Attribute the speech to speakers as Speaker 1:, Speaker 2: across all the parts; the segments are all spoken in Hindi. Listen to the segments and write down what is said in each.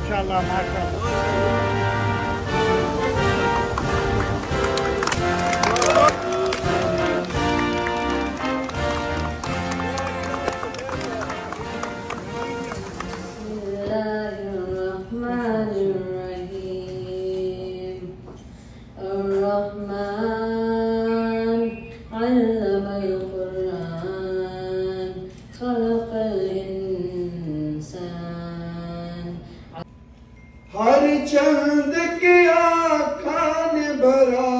Speaker 1: माशाल्लाह माशाल्लाह।
Speaker 2: हर चंद के आका ने भरा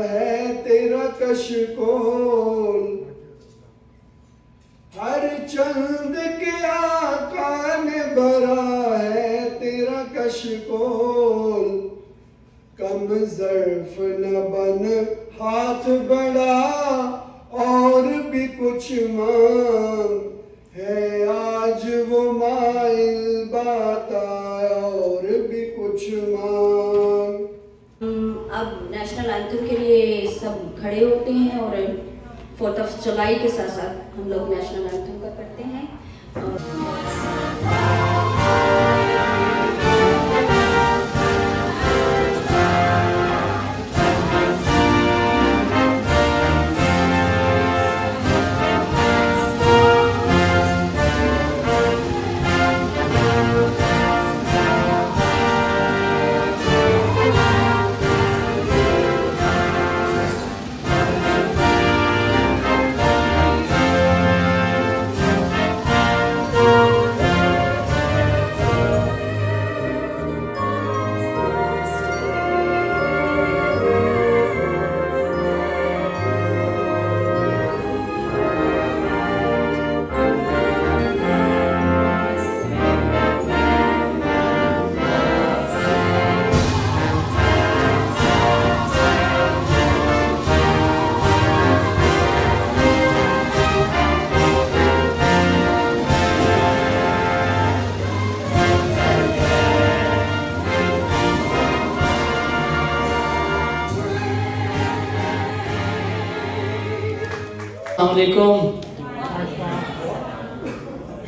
Speaker 2: है तेरा कशकोल, हर चंद के आका ने भरा है तेरा कशकोल। कम ज़र्फ न बन हाथ बढ़ा और भी कुछ मांग है, आज वो माइल बात और भी कुछ मांग।
Speaker 3: अब नेशनल एंथम के लिए सब खड़े होते हैं और 4 जुलाई के साथ साथ हम लोग नेशनल एंथम का करते हैं।
Speaker 4: अस्सलामुअलैकुम,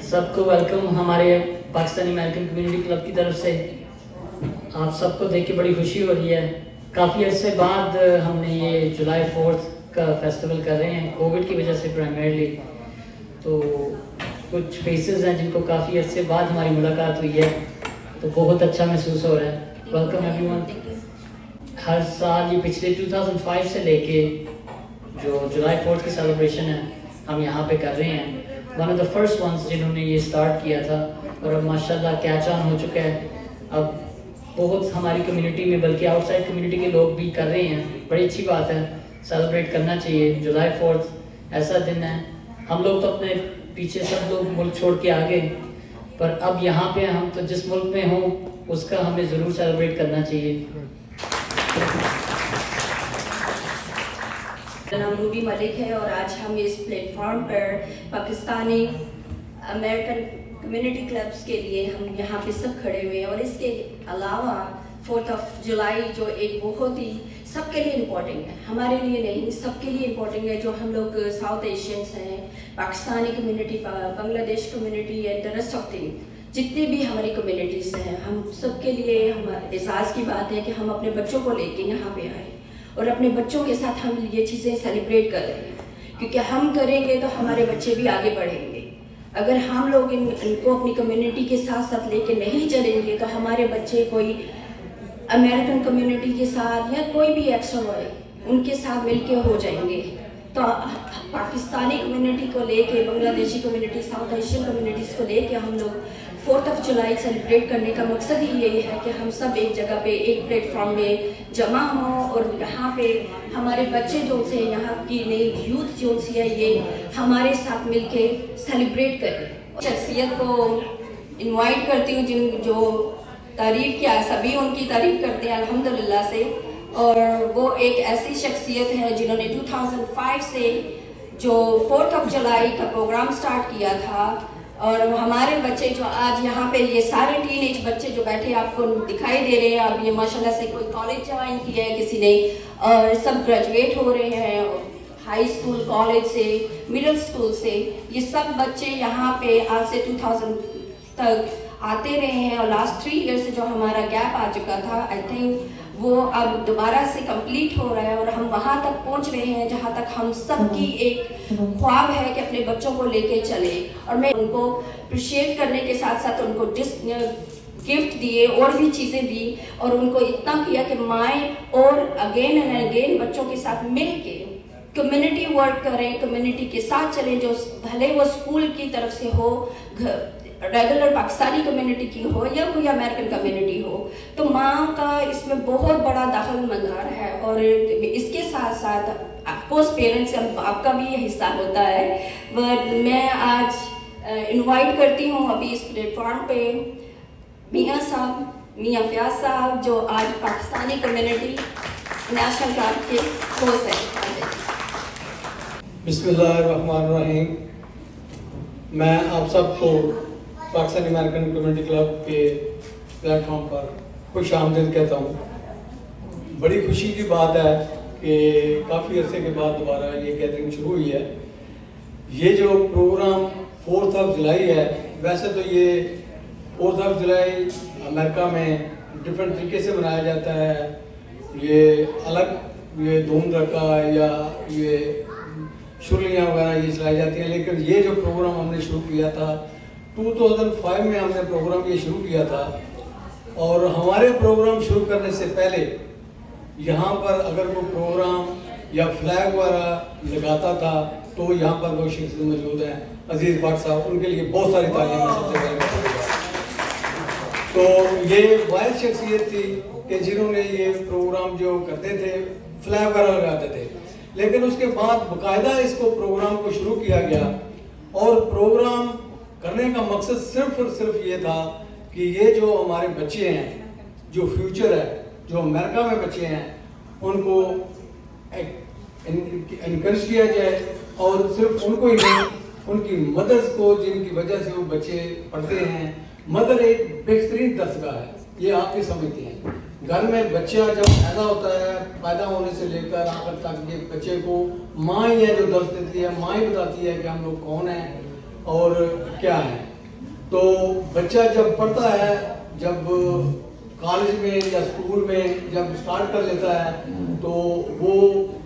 Speaker 4: सबको वेलकम हमारे पाकिस्तानी अमेरिकन कम्युनिटी क्लब की तरफ से। आप सबको देख के बड़ी खुशी हो रही है। काफ़ी अर्से बाद हमने ये जुलाई 4 का फेस्टिवल कर रहे हैं, कोविड की वजह से प्राइमरली। तो कुछ फेसेस हैं जिनको काफ़ी अर्से बाद हमारी मुलाकात हुई है, तो बहुत अच्छा महसूस हो रहा है। Welcome everyone. हर साल ये पिछले 2005 से लेके जो जुलाई 4 की सेलिब्रेशन है हम यहाँ पे कर रहे हैं। One of the first ones जिन्होंने ये स्टार्ट किया था और अब माशाल्लाह कैच ऑन हो चुका है। अब बहुत हमारी कम्युनिटी में बल्कि आउटसाइड कम्युनिटी के लोग भी कर रहे हैं। बड़ी अच्छी बात है, सेलिब्रेट करना चाहिए। जुलाई 4 ऐसा दिन है, हम लोग तो अपने पीछे सब लोग मुल्क छोड़ के आ गए, पर अब यहाँ पे हम तो जिस मुल्क में हों उसका हमें ज़रूर सेलिब्रेट करना चाहिए।
Speaker 3: नाम रूबी मलिक है और आज हम इस प्लेटफॉर्म पर पाकिस्तानी अमेरिकन कम्युनिटी क्लब्स के लिए हम यहाँ पे सब खड़े हुए हैं। और इसके अलावा 4 जुलाई जो एक बहुत ही सबके लिए इम्पोर्टेंट है, हमारे लिए नहीं सबके लिए इम्पोर्टेंट है। जो हम लोग साउथ एशियंस हैं, Pakistani community, Bangladesh community and the rest of thing जितनी भी हमारी कम्युनिटीज़ हैं, हम सबके लिए हमारे एहसास की बात है कि हम अपने बच्चों को लेके यहाँ पे आए और अपने बच्चों के साथ हम ये चीज़ें सेलिब्रेट कर रहे हैं, क्योंकि हम करेंगे तो हमारे बच्चे भी आगे बढ़ेंगे। अगर हम लोग इनको अपनी कम्युनिटी के साथ साथ लेके नहीं चलेंगे तो हमारे बच्चे कोई अमेरिकन कम्युनिटी के साथ या कोई भी एक्स्ट्रा उनके साथ मिलके हो जाएंगे। तो पाकिस्तानी कम्युनिटी को लेके, Bangladeshi community, south Asian communities को लेके हम लोग 4 जुलाई सेलिब्रेट करने का मकसद ही यही है कि हम सब एक जगह पे एक प्लेटफॉर्म में जमा हों और यहाँ पे हमारे बच्चे जो से यहाँ की नई यूथ जो सी है ये हमारे साथ मिलके सेलिब्रेट करें। शख्सियत को इनवाइट करती हूँ जो तारीफ़ किया, सभी उनकी तारीफ़ करते हैं अल्हम्दुलिल्लाह से। और वो एक ऐसी शख्सियत है जिन्होंने 2005 से जो 4 जुलाई का प्रोग्राम स्टार्ट किया था। और हमारे बच्चे जो आज यहाँ पे ये सारे टीनेज बच्चे जो बैठे आपको दिखाई दे रहे हैं, अब ये माशाल्लाह से कोई कॉलेज ज्वाइन किया है किसी ने, और सब ग्रेजुएट हो रहे हैं हाई स्कूल, कॉलेज से, मिडिल स्कूल से। ये सब बच्चे यहाँ पे आज से 2000 तक आते रहे हैं और लास्ट 3 ईयर से जो हमारा गैप आ चुका था, आई थिंक वो अब दोबारा से कंप्लीट हो रहा है और हम वहाँ तक पहुँच रहे हैं जहाँ तक हम सबकी एक ख्वाब है कि अपने बच्चों को लेके चले। और मैं उनको अप्रिशिएट करने के साथ साथ उनको गिफ्ट दिए और भी चीज़ें दी और उनको इतना किया कि माएँ और अगेन एंड अगेन बच्चों के साथ मिल के कम्युनिटी वर्क करें, कम्युनिटी के साथ चलें, जो भले वो स्कूल की तरफ से हो, रेगुलर पाकिस्तानी कम्युनिटी की हो या कोई अमेरिकन कम्युनिटी हो। तो माँ का इसमें बहुत बड़ा दखल मंदार है और इसके साथ साथ ऑफकोर्स पेरेंट्स आपका भी हिस्सा होता है। बट मैं आज इनवाइट करती हूँ अभी इस प्लेटफॉर्म पे मियाँ साहब, मियाँ फयाज साहब, जो आज पाकिस्तानी कम्युनिटी नेशनल क्लब के होस्ट हैं।
Speaker 5: बिस्मिल्लाहिर्रहमानिर्रहीम। मैं आप सबको पाकिस्तानी अमेरिकन कम्युनिटी क्लब के प्लेटफॉर्म पर खुश आमदीद कहता हूँ। बड़ी खुशी की बात है कि काफ़ी अरसे के बाद दोबारा ये गैदरिंग शुरू हुई है। ये जो प्रोग्राम 4 जुलाई है, वैसे तो ये 4 जुलाई अमेरिका में डिफरेंट तरीके से मनाया जाता है। ये अलग ये धूम धड़का या ये शुलियाँ वगैरह ये चलाई जाती हैं, लेकिन ये जो प्रोग्राम हमने शुरू किया था 2005 में हमने प्रोग्राम ये शुरू किया था। और हमारे प्रोग्राम शुरू करने से पहले यहाँ पर अगर कोई प्रोग्राम या फ्लैग वगैरह लगाता था तो यहाँ पर वो शख्स मौजूद हैं, अजीज़ भट्ट साहब, उनके लिए बहुत सारी तालियां सबसे पहले। तो ये वाहिद शख्सियत थी कि जिन्होंने ये प्रोग्राम जो करते थे फ्लैग वगैरह लगाते थे। लेकिन उसके बाद बाकायदा इसको प्रोग्राम को शुरू किया गया और प्रोग्राम करने का मकसद सिर्फ और सिर्फ ये था कि ये जो हमारे बच्चे हैं, जो फ्यूचर है, जो अमेरिका में बच्चे हैं, उनको इनकरेज किया जाए और सिर्फ उनको ही नहीं, उनकी मदर्स को जिनकी वजह से वो बच्चे पढ़ते हैं। मदर एक बेहतरीन दस्तगाह है, ये आप भी समझते हैं। घर में बच्चा जब पैदा होता है, पैदा होने से लेकर आखिर तक ये बच्चे को माँ ही है जो दर्श देती है, माँ ही बताती है कि हम लोग कौन हैं और क्या है। तो बच्चा जब पढ़ता है, जब कॉलेज में या स्कूल में जब स्टार्ट कर लेता है तो वो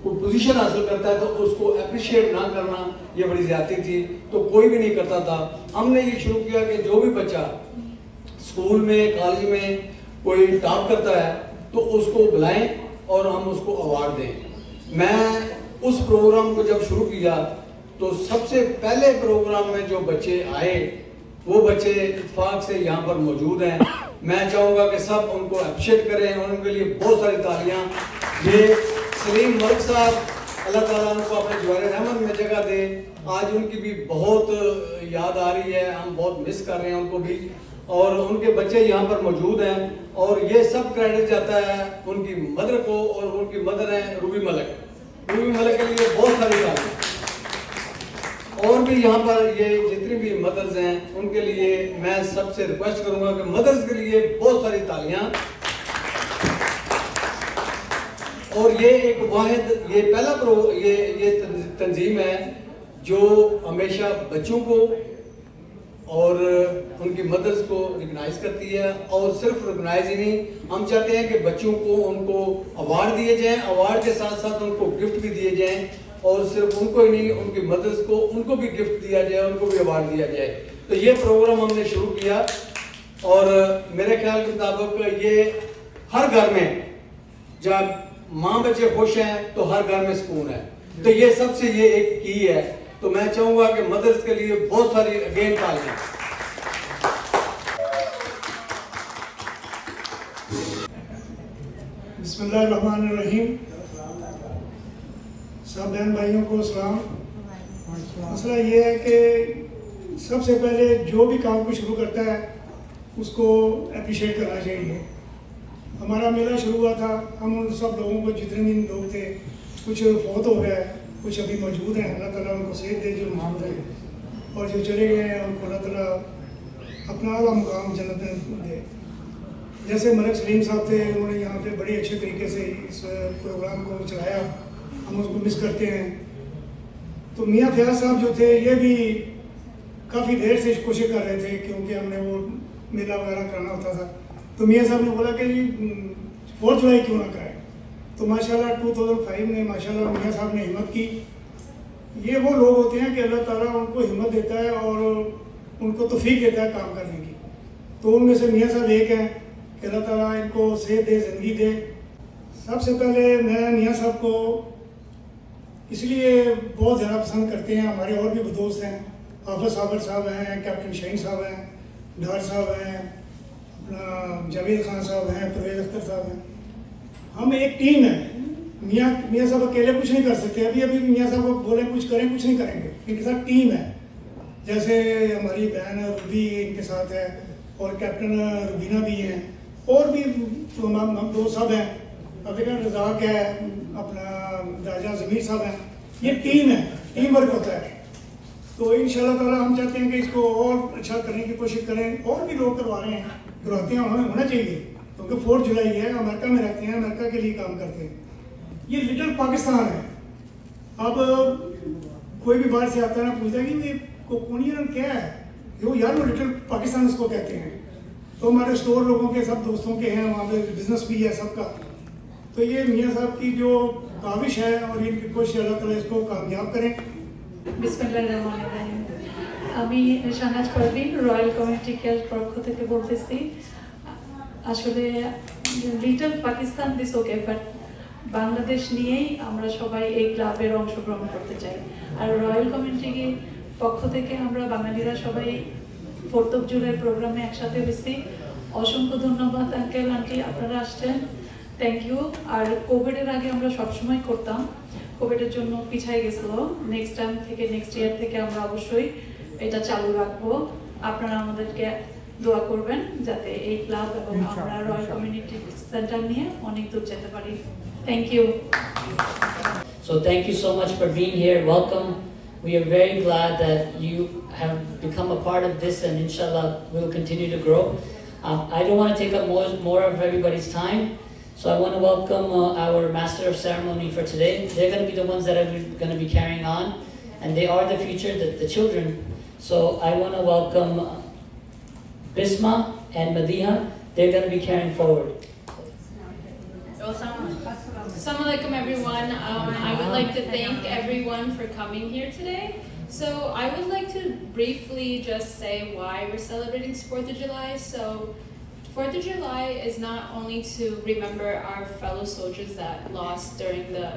Speaker 5: कोई पोजीशन हासिल करता है तो उसको अप्रिशिएट ना करना ये बड़ी ज़्यादती थी, तो कोई भी नहीं करता था। हमने ये शुरू किया कि जो भी बच्चा स्कूल में कॉलेज में कोई टॉप करता है तो उसको बुलाएं और हम उसको अवार्ड दें। मैं उस प्रोग्राम को जब शुरू किया तो सबसे पहले प्रोग्राम में जो बच्चे आए वो बच्चे इत्तेफाक से यहाँ पर मौजूद हैं। मैं चाहूँगा कि सब उनको अप्रिशिएट करें और उनके लिए बहुत सारी तालियाँ। ये सलीम मलिक साहब, अल्लाह ताला उनको अपने जवार रहमत में जगह दे। आज उनकी भी बहुत याद आ रही है, हम बहुत मिस कर रहे हैं उनको भी, और उनके बच्चे यहाँ पर मौजूद हैं। और ये सब क्रेडिट जाता है उनकी मदर को, और उनकी मदर है रूबी मलिक। रूबी मलिक के लिए बहुत सारी तालियाँ। और भी यहाँ पर ये जितनी भी मदर्स हैं उनके लिए मैं सबसे रिक्वेस्ट करूँगा कि मदर्स के लिए बहुत सारी तालियाँ। और ये एक वाहिद, ये पहला ये तंजीम है जो हमेशा बच्चों को और उनकी मदर्स को रिकग्नाइज करती है। और सिर्फ रिकग्नाइज ही नहीं, हम चाहते हैं कि बच्चों को उनको अवार्ड दिए जाएं, अवार्ड के साथ साथ उनको गिफ्ट भी दिए जाएं, और सिर्फ उनको ही नहीं, उनकी मदर्स को उनको भी गिफ्ट दिया जाए, उनको भी अवार्ड दिया जाए। तो ये प्रोग्राम हमने शुरू किया और मेरे ख्याल के मुताबिक ये हर घर में जब माँ बच्चे खुश हैं तो हर घर में सुकून है। तो ये सबसे ये एक की है। तो मैं चाहूँगा कि मदर्स के लिए बहुत सारी अगेन तालियां।
Speaker 1: बिस्मिल्लाहिर्रहमानिर्रहीम। सब बहन भाइयों को सलाम। मसला ये है कि सबसे पहले जो भी काम को शुरू करता है उसको अप्रिशिएट करना चाहिए। हमारा मेला शुरू हुआ था, हम उन सब लोगों को, जितने भी लोग थे, कुछ फौत हो गए, कुछ अभी मौजूद हैं, अल्लाह ताला उनको सेहत दे जो मान रहे, और जो चले गए हैं उनको अल्लाह ताला अपना आला मुकाम जन्नत में दे। जैसे मलिक सलीम साहब थे, उन्होंने यहाँ पे बड़ी अच्छे तरीके से इस प्रोग्राम को चलाया, हम उसको मिस करते हैं। तो मियाँ फयाज साहब जो थे, ये भी काफ़ी देर से कोशिश कर रहे थे, क्योंकि हमने वो मेला वगैरह कराना होता था। तो मियाँ साहब ने बोला कि 4 जुलाई क्यों ना कराएं। तो माशाल्लाह 2005 में माशाल्लाह मियाँ साहब ने हिम्मत की। ये वो लोग होते हैं कि अल्लाह ताला उनको हिम्मत देता है और उनको तौफीक देता है काम करने की। तो उनमें से मियाँ साहब एक हैं कि अल्लाह ताला इनको सेहत दे, ज़िंदगी दे। सबसे पहले मैं मियाँ साहब को इसलिए बहुत ज़्यादा पसंद करते हैं, हमारे और भी दोस्त हैं, हाफिज़ साहब हैं, कैप्टन शाहीन साहब हैं, डार साहब हैं, अपना जावेद खान साहब हैं, परवेज़ अख्तर साहब हैं। हम एक टीम है। मियाँ साहब अकेले कुछ नहीं कर सकते। अभी अभी मियाँ साहब को बोले कुछ करें, कुछ नहीं करेंगे। इनके साथ टीम है, जैसे हमारी बहन रूबी इनके साथ है और कैप्टन रुबीना भी हैं और भी हम दोस्त सब हैं, अफ्रीका रज़ाक है, अपना राजा ज़मीर साहब हैं। ये टीम है, टीम वर्क होता है। तो इंशाल्लाह ताला हम चाहते हैं कि इसको और अच्छा करने की कोशिश करें। और भी लोग करवा रहे हैं, करवाते हैं, होना चाहिए, क्योंकि 4 जुलाई है, अमेरिका में रहते हैं, अमेरिका के लिए काम करते हैं। ये लिटिल पाकिस्तान है। अब कोई भी बाहर से आता है ना, पूछता है कि ये कोनी आइलैंड क्या है, वो यार वो लिटिल पाकिस्तान उसको कहते हैं। तो हमारे स्टोर लोगों के, सब दोस्तों के हैं, वहाँ पे बिजनेस भी है सबका। तो ये मियाँ साहब की जो काविश है और इनकी कोशिश, अल्लाह ताला इसको कामयाब करें।
Speaker 6: बिस्मिल्लाहिर्रहमानिर्रहीम। আমি Shahnaz Parvin royal community club পক্ষ থেকে বলতেছি। আসলে little Pakistan this okay, but Bangladesh নিয়েই আমরা সবাই এই ক্লাবের অংশগ্রহণ করতে চাই। আর রয়্যাল কমিউনিটি পক্ষ থেকে আমরা বাঙালিরা সবাই 4 জুলাই প্রোগ্রামে একসাথে হয়েছি। অসংখ্য ধন্যবাদ আঙ্কেল আন্টি, আপনারা আসছেন, থ্যাংক ইউ। আর কোভিডের আগে আমরা সবসময় করতাম, কোভিডের জন্য পিছায় গেছিল। নেক্সট টাইম থেকে, নেক্সট ইয়ার থেকে আমরা অবশ্যই এটা চালু রাখবো। আপনারা আমাদেরকে দোয়া করবেন যাতে এই ক্লাব এবং আমরা রয়্যাল কমিউনিটি সেন্টার নিয়ে অনেক দূর যেতে পারি। Thank you.
Speaker 4: So thank you so much for being here. Welcome. We are very glad that you have become a part of this, and inshallah we'll continue to grow. I don't want to take up more of everybody's time, so I want to welcome our Master of Ceremony for today. They're going to be the ones that are going to be carrying on, and they are the future, the children. So I want to welcome Bisma and Madiha. They're going to be carrying forward.
Speaker 7: Assalamu alaikum everyone. I would like to thank everyone for coming here today. So I would like to briefly just say why we're celebrating 4th of July. So 4th of July is not only to remember our fellow soldiers that lost during the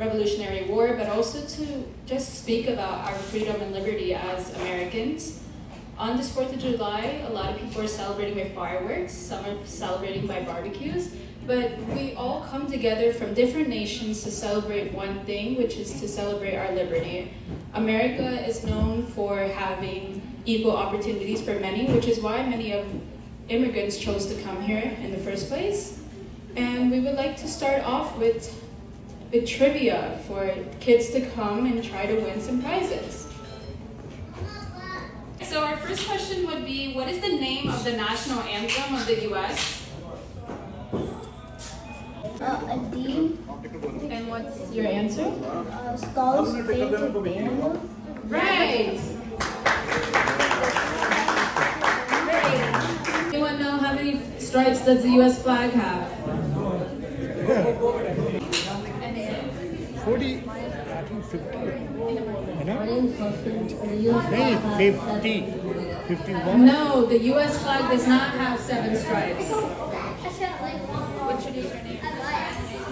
Speaker 7: Revolutionary War, but also to just speak about our freedom and liberty as Americans. On this 4th of July, a lot of people are celebrating with fireworks, some are celebrating by barbecues, but we all come together from different nations to celebrate one thing, which is to celebrate our liberty. America is known for having equal opportunities for many, which is why many of immigrants chose to come here in the first place. And we would like to start off with trivia for kids to come and try to win some prizes. So our first question would be, what is the name of the national anthem of the US?
Speaker 8: Adeem.
Speaker 7: And what's your answer?
Speaker 8: Stars Painted Banner.
Speaker 7: Right! Anyone know how many stripes does the US flag have?
Speaker 9: 40, I think 50. नहीं 50, 51.
Speaker 7: No, the US flag does not have 7 stripes. What should your name?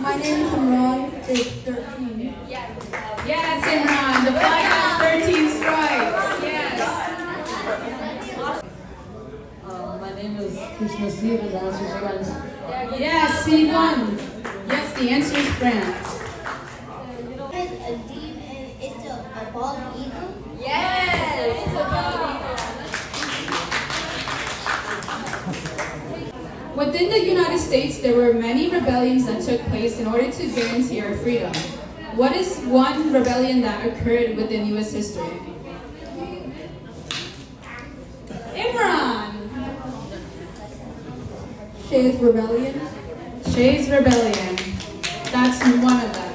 Speaker 8: My name is Imran. It's 13.
Speaker 7: Yes, Imran, the flag has 13 stripes. Yes.
Speaker 10: My name is Krishna Steve, and the answer is France.
Speaker 7: Yes, C1. Yes, the answer is France.
Speaker 8: Adeem, and it's a bald eagle.
Speaker 7: Yes, it's a bald eagle. Within the United States, there were many rebellions that took place in order to guarantee our freedom. What is one rebellion that occurred within U.S. history? Imran!
Speaker 8: Shays Rebellion.
Speaker 7: Shays Rebellion. That's one of them.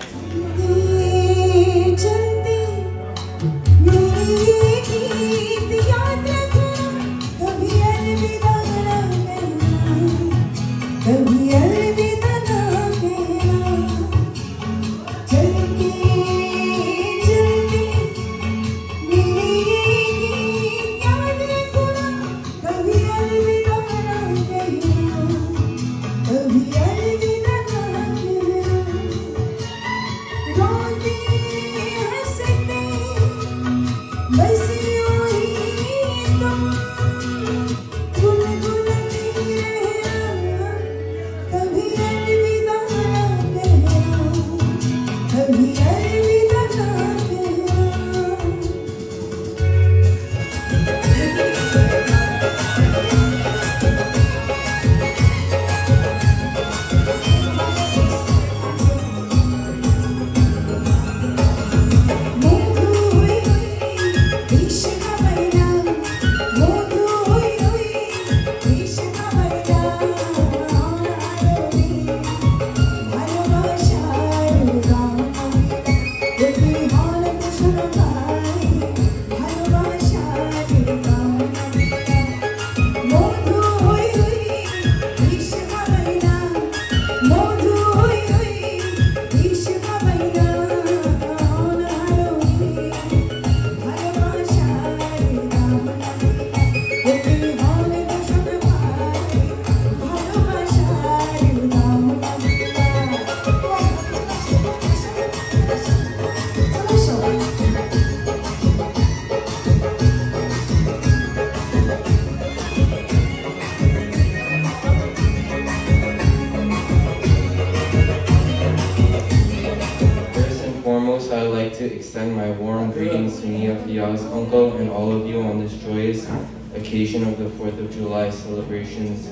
Speaker 11: extend my warm greetings to Mian Fayyaz, uncle, and all of you on this joyous occasion of the 4th of July celebrations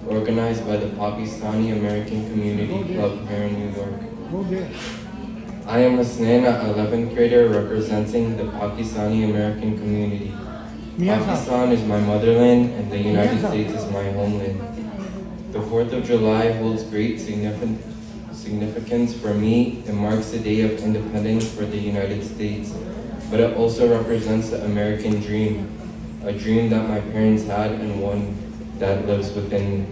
Speaker 11: organized by the Pakistani American Community Club here in New York. I am Hasnain, an 11th grader representing the Pakistani American community. Pakistan is my motherland and the United States is my homeland. The 4th of July holds great significance for me. It marks the day of independence for the United States, but it also represents the American dream, a dream that my parents had and one that lives within me.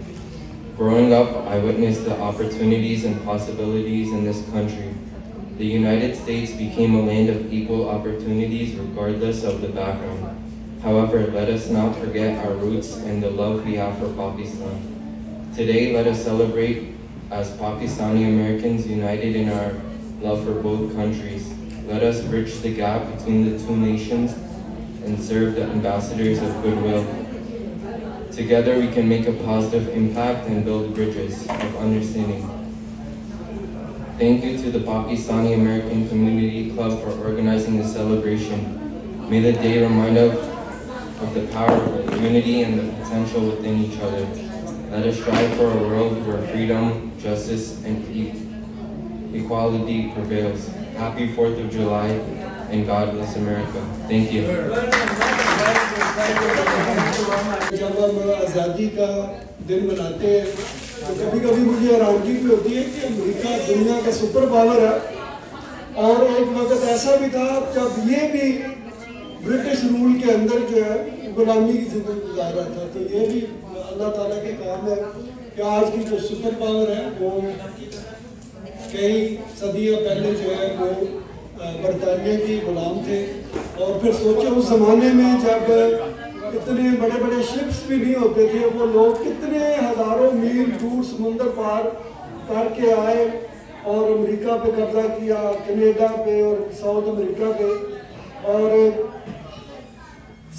Speaker 11: Growing up, I witnessed the opportunities and possibilities in this country. The United States became a land of equal opportunities regardless of the background. However, let us not forget our roots and the love we have for Pakistan. Today, let us celebrate as Pakistani Americans united in our love for both countries. Let us bridge the gap between the two nations and serve the ambassadors of goodwill. Together, we can make a positive impact and build bridges of understanding. Thank you to the Pakistani American Community Club for organizing the celebration. May the day remind us of the power of unity and the potential within each other. Let us strive for a world where freedom, justice, and equality prevails. Happy 4th of July, and God bless America. Thank you.
Speaker 2: जब हम आज़ादी का दिन मनाते हैं तो कभी कभी मुझे हैरानगी भी होती है कि अमेरिका दुनिया का सुपर पावर है, और एक वक्त ऐसा भी था जब ये भी ब्रिटिश रूल के अंदर जो है गुलामी की जिंदगी गुजार रहा था। तो ये भी अल्लाह ताला के काम है कि आज की जो सुपर पावर है वो कई सदियां पहले जो है वो बरतानिया के गुलाम थे। और फिर सोचे उस ज़माने में जब इतने बड़े बड़े शिप्स भी नहीं होते थे, वो लोग कितने हज़ारों मील दूर समुंदर पार करके आए और अमेरिका पे कब्जा किया, कनाडा पे और साउथ अमेरिका पे, और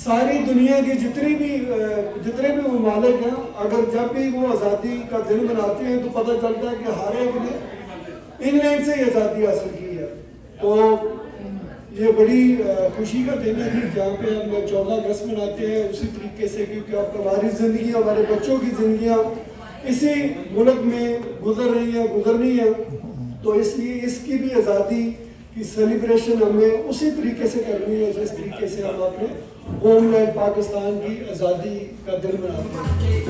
Speaker 2: सारी दुनिया की जितने भी ममालिक हैं, अगर जब भी वो आज़ादी का दिन मनाते हैं तो पता चलता है कि हर एक ने इंग्लैंड से ही आज़ादी हासिल की है। तो ये बड़ी खुशी का दिन है कि जहाँ पे हम 14 अगस्त मनाते हैं उसी तरीके से, क्योंकि अब हमारी ज़िंदगी, हमारे बच्चों की ज़िंदगियाँ इसी मुल्क में गुजरनी है, तो इसलिए इसकी भी आज़ादी की सेलिब्रेशन हमें उसी तरीके से करनी है जिस तरीके से हम अपने होमलैंड पाकिस्तान की आज़ादी का दिन मनाते हैं।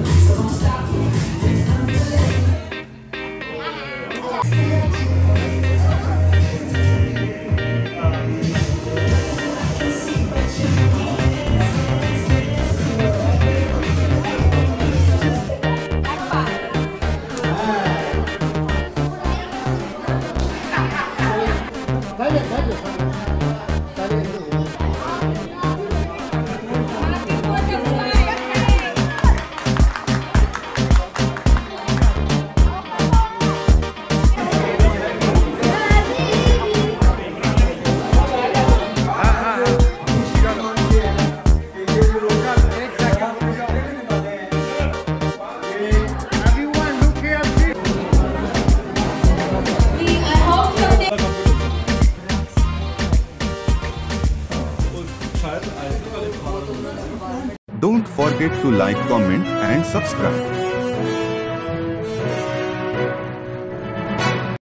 Speaker 12: Don't forget to like, comment and subscribe.